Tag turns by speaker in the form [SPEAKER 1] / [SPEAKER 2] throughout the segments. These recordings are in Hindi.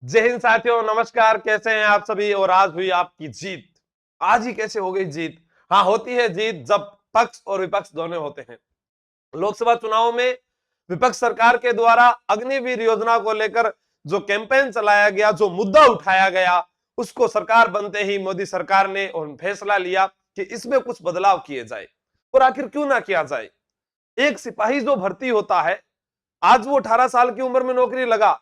[SPEAKER 1] जय हिंद साथियों, नमस्कार। कैसे हैं आप सभी? और आज हुई आपकी जीत। आज ही कैसे हो गई जीत? हाँ, होती है जीत जब पक्ष और विपक्ष दोनों होते हैं। लोकसभा चुनाव में विपक्ष सरकार के द्वारा अग्निवीर योजना को लेकर जो कैंपेन चलाया गया, जो मुद्दा उठाया गया, उसको सरकार बनते ही मोदी सरकार ने और फैसला लिया कि इसमें कुछ बदलाव किए जाए। और आखिर क्यों ना किया जाए? एक सिपाही जो भर्ती होता है, आज वो 18 साल की उम्र में नौकरी लगा,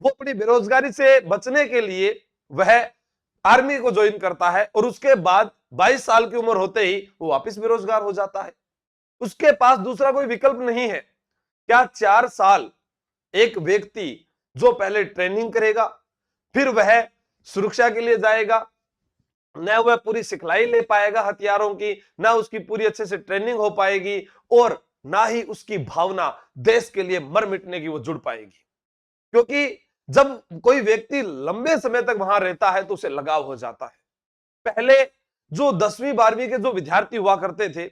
[SPEAKER 1] वो अपनी बेरोजगारी से बचने के लिए वह आर्मी को ज्वाइन करता है और उसके बाद 22 साल की उम्र होते ही वो वापस बेरोजगार हो जाता है। उसके पास दूसरा कोई विकल्प नहीं है। क्या 4 साल एक व्यक्ति जो पहले ट्रेनिंग करेगा, फिर वह सुरक्षा के लिए जाएगा, न वह पूरी सिखलाई ले पाएगा हथियारों की, ना उसकी पूरी अच्छे से ट्रेनिंग हो पाएगी और ना ही उसकी भावना देश के लिए मर मिटने की वो जुड़ पाएगी। क्योंकि जब कोई व्यक्ति लंबे समय तक वहां रहता है तो उसे लगाव हो जाता है। पहले जो 10वीं 12वीं के जो विद्यार्थी हुआ करते थे,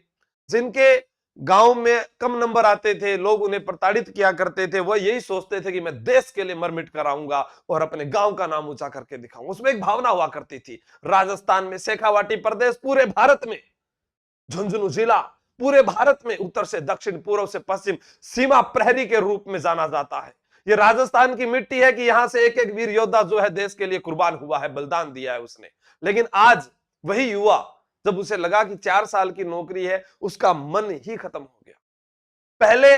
[SPEAKER 1] जिनके गांव में कम नंबर आते थे, लोग उन्हें प्रताड़ित किया करते थे, वह यही सोचते थे कि मैं देश के लिए मर मिट कर आऊंगा और अपने गांव का नाम ऊंचा करके दिखाऊंगा। उसमें एक भावना हुआ करती थी। राजस्थान में शेखावाटी प्रदेश पूरे भारत में, झुंझुनू जिला पूरे भारत में उत्तर से दक्षिण, पूर्व से पश्चिम सीमा प्रहरी के रूप में जाना जाता है। ये राजस्थान की मिट्टी है कि यहां से एक एक वीर योद्धा जो है देश के लिए कुर्बान हुआ है, बलिदान दिया है उसने। लेकिन आज वही युवा, जब उसे लगा कि 4 साल की नौकरी है, उसका मन ही खत्म हो गया। पहले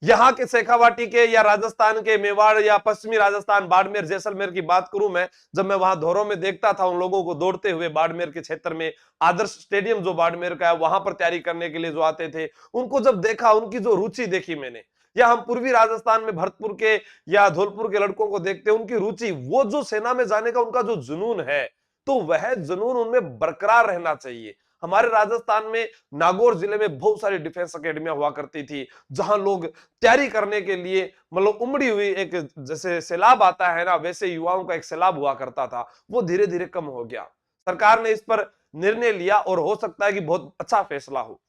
[SPEAKER 1] यहां के शेखावाटी के या राजस्थान के मेवाड़ या पश्चिमी राजस्थान बाड़मेर जैसलमेर की बात करूं मैं, जब मैं वहां दौरों में देखता था उन लोगों को दौड़ते हुए बाड़मेर के क्षेत्र में, आदर्श स्टेडियम जो बाड़मेर का है वहां पर तैयारी करने के लिए जो आते थे, उनको जब देखा, उनकी जो रुचि देखी मैंने, या हम पूर्वी राजस्थान में भरतपुर के या धौलपुर के लड़कों को देखते हैं, उनकी रुचि, वो जो सेना में जाने का उनका जो जुनून है, तो वह जुनून उनमें बरकरार रहना चाहिए। हमारे राजस्थान में नागौर जिले में बहुत सारी डिफेंस अकेडमियां हुआ करती थी, जहां लोग तैयारी करने के लिए, मतलब उमड़ी हुई एक जैसे सैलाब आता है ना, वैसे युवाओं का एक सैलाब हुआ करता था। वो धीरे धीरे कम हो गया। सरकार ने इस पर निर्णय लिया और हो सकता है कि बहुत अच्छा फैसला हो।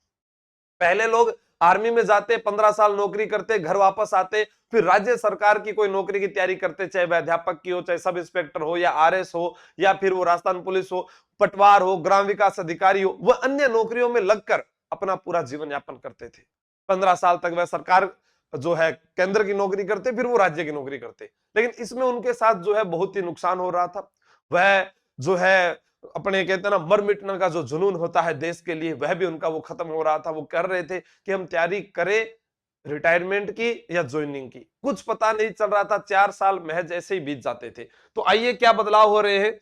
[SPEAKER 1] पहले लोग आर्मी में जाते, 15 साल नौकरी करते, घर वापस आते, फिर राज्य सरकार की कोई नौकरी की तैयारी करते, चाहे वह अध्यापक की हो, चाहे सब इंस्पेक्टर हो या आरएस हो, या फिर वो राजस्थान पुलिस हो, पटवार हो, ग्राम विकास अधिकारी हो, वह अन्य नौकरियों में लगकर अपना पूरा जीवन यापन करते थे। 15 साल तक वह सरकार जो है केंद्र की नौकरी करते, फिर वो राज्य की नौकरी करते। लेकिन इसमें उनके साथ जो है बहुत ही नुकसान हो रहा था। वह जो है अपने कहते हैं ना, मर मिटने का जो जुनून होता है देश के लिए, वह भी उनका वो खत्म हो रहा था। वो कर रहे थे कि हम तैयारी करें रिटायरमेंट की या ज्वाइनिंग की, कुछ पता नहीं चल रहा था। 4 साल महज ऐसे ही बीत जाते थे। तो आइए क्या बदलाव हो रहे हैं।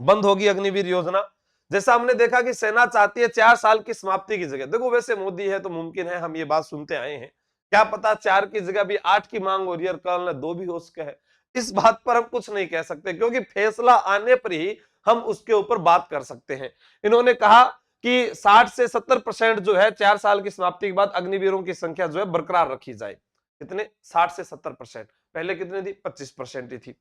[SPEAKER 1] बंद होगी अग्निवीर योजना। जैसा हमने देखा कि सेना चाहती है 4 साल की समाप्ति की जगह, देखो वैसे मोदी है तो मुमकिन है, हम ये बात सुनते आए हैं, क्या पता 4 की जगह भी 8 की मांग हो रही है और कल 2 भी हो सके है। इस बात पर हम कुछ नहीं कह सकते, क्योंकि फैसला आने पर ही हम उसके ऊपर बात कर सकते हैं। इन्होंने कहा कि 60 से 70% जो है 4 साल की समाप्ति के बाद अग्निवीरों की संख्या जो है बरकरार रखी जाए। कितने? 60 से 70%। पहले कितने थी? 25% ही थी।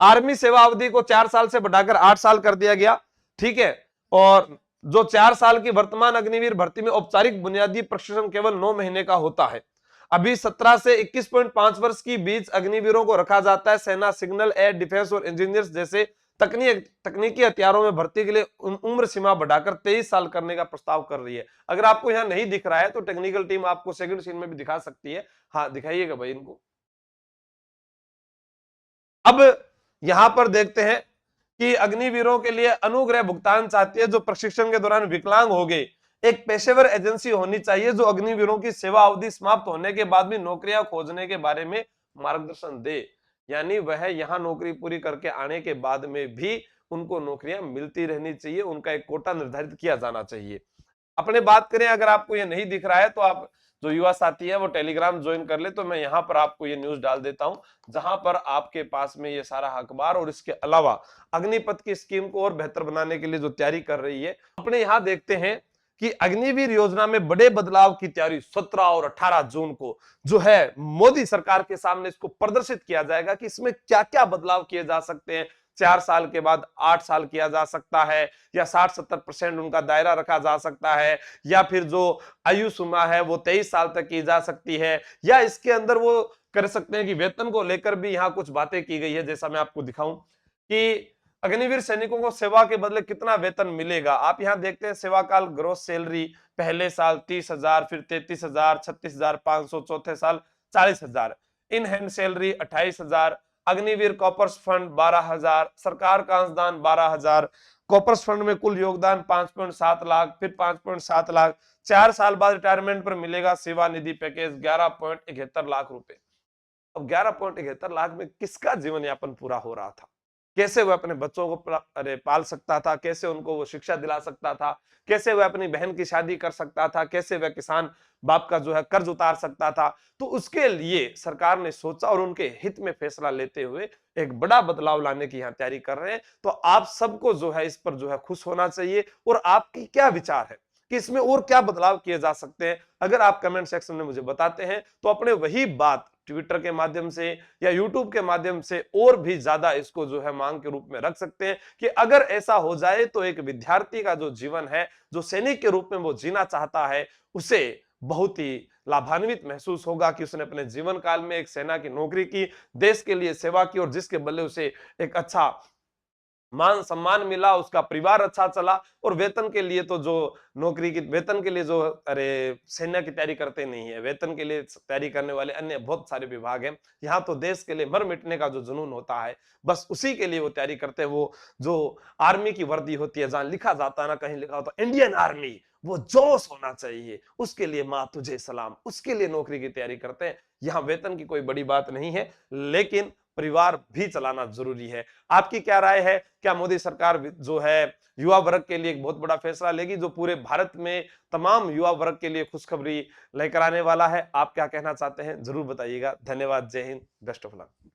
[SPEAKER 1] आर्मी सेवा अवधि को 4 साल से बढ़ाकर 8 साल कर दिया गया। ठीक है। और जो 4 साल की वर्तमान अग्निवीर भर्ती में औपचारिक बुनियादी प्रशिक्षण केवल 9 महीने का होता है। अभी 17 से 21.5 वर्ष की बीच अग्निवीरों को रखा जाता है। सेना सिग्नल, एयर डिफेंस और इंजीनियर्स जैसे तकनीकी हथियारों में भर्ती के लिए उम्र सीमा बढ़ाकर 23 साल करने का प्रस्ताव कर रही है। अगर आपको यहां नहीं दिख रहा है तो टेक्निकल टीम आपको सेकंड सीन में भी दिखा सकती है। हाँ, दिखाइएगा भाई इनको। अब यहां पर देखते हैं कि अग्निवीरों के लिए अनुग्रह भुगतान चाहती है जो प्रशिक्षण के दौरान विकलांग हो गए। एक पेशेवर एजेंसी होनी चाहिए जो अग्निवीरों की सेवा अवधि समाप्त होने के बाद भी नौकरियां खोजने के बारे में मार्गदर्शन दे। यानी वह यहां नौकरी पूरी करके आने के बाद में भी उनको नौकरियां मिलती रहनी चाहिए, उनका एक कोटा निर्धारित किया जाना चाहिए। अपने बात करें, अगर आपको ये नहीं दिख रहा है तो आप जो युवा साथी है वो टेलीग्राम ज्वाइन कर ले, तो मैं यहाँ पर आपको ये न्यूज डाल देता हूं, जहां पर आपके पास में ये सारा अखबार और इसके अलावा अग्निपथ की स्कीम को और बेहतर बनाने के लिए जो तैयारी कर रही है। अपने यहाँ देखते हैं कि अग्निवीर योजना में बड़े बदलाव की तैयारी 17 और 18 जून को जो है मोदी सरकार के सामने इसको प्रदर्शित किया जाएगा कि इसमें क्या क्या बदलाव किए जा सकते हैं। 4 साल के बाद 8 साल किया जा सकता है, या 60-70% उनका दायरा रखा जा सकता है, या फिर जो आयु सीमा है वो 23 साल तक की जा सकती है, या इसके अंदर वो कर सकते हैं कि वेतन को लेकर भी यहाँ कुछ बातें की गई है। जैसा मैं आपको दिखाऊं कि अग्निवीर सैनिकों को सेवा के बदले कितना वेतन मिलेगा। आप यहाँ देखते हैं सेवा काल ग्रोस सैलरी पहले साल 30,000, फिर 33,000, 36,500, चौथे साल 40,000, in hand salary 28,000, Agniveer corpus fund 12,000, सरकार का अंशदान 12,000, कॉपर्स फंड में कुल योगदान 5.7 लाख, फिर 5.7 लाख, 4 साल बाद रिटायरमेंट पर मिलेगा सेवा निधि पैकेज 11.71 लाख रुपए। अब 11.71 लाख में किसका जीवन यापन पूरा हो रहा था? कैसे वह अपने बच्चों को पाल सकता था? कैसे उनको वो शिक्षा दिला सकता था? कैसे वह अपनी बहन की शादी कर सकता था? कैसे वह किसान बाप का जो है कर्ज उतार सकता था? तो उसके लिए सरकार ने सोचा और उनके हित में फैसला लेते हुए एक बड़ा बदलाव लाने की यहाँ तैयारी कर रहे हैं। तो आप सबको जो है इस पर जो है खुश होना चाहिए। और आपकी क्या विचार है कि इसमें और क्या बदलाव किए जा सकते हैं? अगर आप कमेंट सेक्शन में मुझे बताते हैं तो अपने वही बात ट्विटर के माध्यम से या यूट्यूब के माध्यम से और भी ज्यादा इसको जो है मांग के रूप में रख सकते हैं कि अगर ऐसा हो जाए तो एक विद्यार्थी का जो जीवन है, जो सैनिक के रूप में वो जीना चाहता है, उसे बहुत ही लाभान्वित महसूस होगा कि उसने अपने जीवन काल में एक सेना की नौकरी की, देश के लिए सेवा की और जिसके बदले उसे एक अच्छा मान सम्मान मिला, उसका परिवार अच्छा चला। और वेतन के लिए तो जो नौकरी की वेतन के लिए जो सेना की तैयारी करते नहीं है, वेतन के लिए तैयारी करने वाले अन्य बहुत सारे विभाग हैं। यहाँ तो देश के लिए मर मिटने का जो जुनून होता है, बस उसी के लिए वो तैयारी करते हैं। वो जो आर्मी की वर्दी होती है, जहां लिखा जाता है ना, कहीं लिखा होता है इंडियन आर्मी, वो जोश होना चाहिए, उसके लिए माँ तुझे सलाम, उसके लिए नौकरी की तैयारी करते हैं। यहाँ वेतन की कोई बड़ी बात नहीं है, लेकिन परिवार भी चलाना जरूरी है। आपकी क्या राय है? क्या मोदी सरकार जो है युवा वर्ग के लिए एक बहुत बड़ा फैसला लेगी जो पूरे भारत में तमाम युवा वर्ग के लिए खुशखबरी लेकर आने वाला है? आप क्या कहना चाहते हैं जरूर बताइएगा। धन्यवाद। जय हिंद। Best of luck.